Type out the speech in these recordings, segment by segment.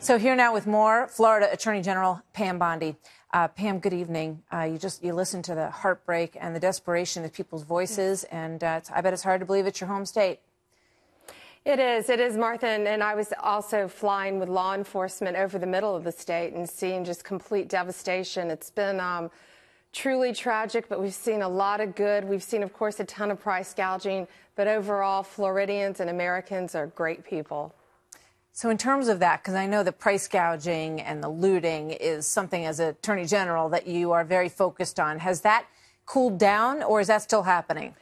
So here now with more, Florida Attorney General Pam Bondi. Pam, good evening. You listen to the heartbreak and the desperation of people's voices, and I bet it's hard to believe it's your home state. It is, Martha, and I was also flying with law enforcement over the middle of the state and seeing just complete devastation. It's been truly tragic, but we've seen a lot of good. We've seen, of course, a ton of price gouging, but overall, Floridians and Americans are great people. So in terms of that, because I know the price gouging and the looting is something as Attorney General that you are very focused on, has that cooled down or is that still happening?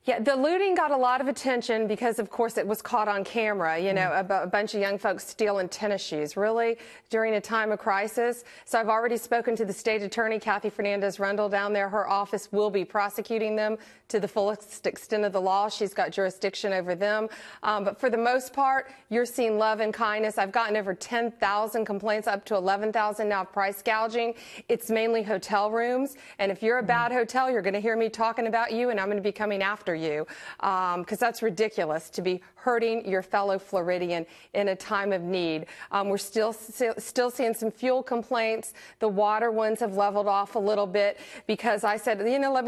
Yeah, the looting got a lot of attention because, of course, it was caught on camera, you know, a bunch of young folks stealing tennis shoes, really, during a time of crisis. So I've already spoken to the state attorney, Kathy Fernandez-Rundle, down there. Her office will be prosecuting them to the fullest extent of the law. She's got jurisdiction over them. But for the most part, you're seeing love and kindness. I've gotten over 10,000 complaints, up to 11,000 now of price gouging. It's mainly hotel rooms. And if you're a bad hotel, you're going to hear me talking about you, and I'm going to be coming after you, because that's ridiculous to be hurting your fellow Floridian in a time of need. We're still seeing some fuel complaints. The water ones have leveled off a little bit because I said, you know, let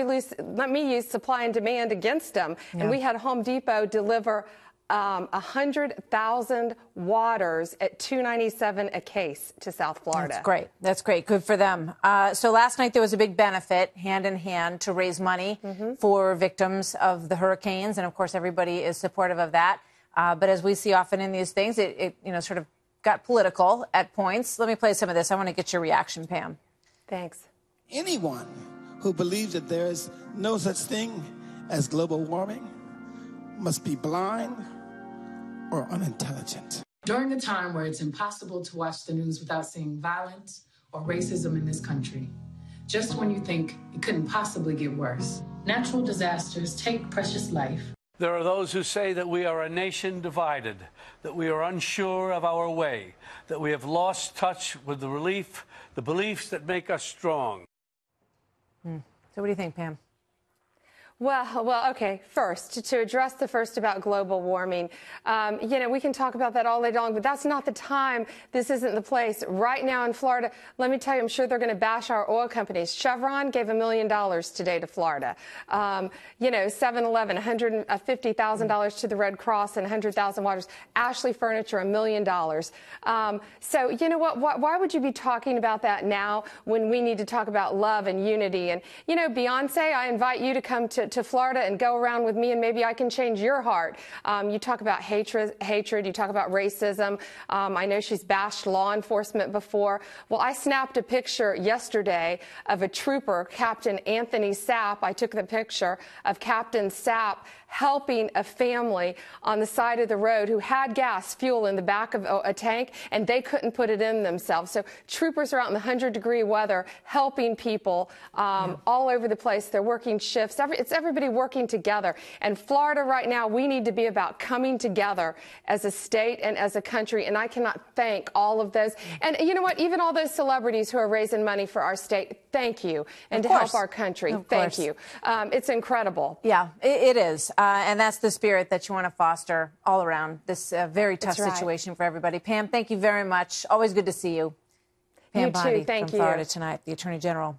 me use supply and demand against them. Yeah. And we had Home Depot deliver 100,000 waters at $2.97 a case to South Florida. That's great. That's great. Good for them. So last night there was a big benefit, hand in hand, to raise money for victims of the hurricanes, and of course everybody is supportive of that. But as we see often in these things, it sort of got political at points. Let me play some of this. I want to get your reaction, Pam. Thanks. Anyone who believes that there is no such thing as global warming must be blind or unintelligent. During a time where it's impossible to watch the news without seeing violence or racism in this country, just when you think it couldn't possibly get worse, natural disasters take precious life. There are those who say that we are a nation divided, that we are unsure of our way, that we have lost touch with the beliefs that make us strong. So what do you think, Pam? Well, okay. First, to address the first about global warming, we can talk about that all day long, but that's not the time. This isn't the place. Right now in Florida, let me tell you, I'm sure they're going to bash our oil companies. Chevron gave $1 million today to Florida. 7-Eleven, $150,000 to the Red Cross and 100,000 waters. Ashley Furniture, $1 million. So you know what? Why would you be talking about that now when we need to talk about love and unity? And, Beyonce, I invite you to come to Florida and go around with me, and maybe I can change your heart. You talk about hatred, you talk about racism. I know she's bashed law enforcement before. Well, I snapped a picture yesterday of a trooper, Captain Anthony Sapp. I took the picture of Captain Sapp helping a family on the side of the road who had fuel in the back of a tank, and they couldn't put it in themselves. So troopers are out in the 100-degree weather helping people all over the place. They're working shifts. It's everybody working together. And Florida right now, we need to be about coming together as a state and as a country. And I cannot thank all of those. And you know what? Even all those celebrities who are raising money for our state, thank you. And to help our country, thank you. It's incredible. Yeah, it is. And that's the spirit that you want to foster all around this very tough situation for everybody. Pam, thank you very much. Always good to see you. Pam Bondi from Florida Tonight, the Attorney General.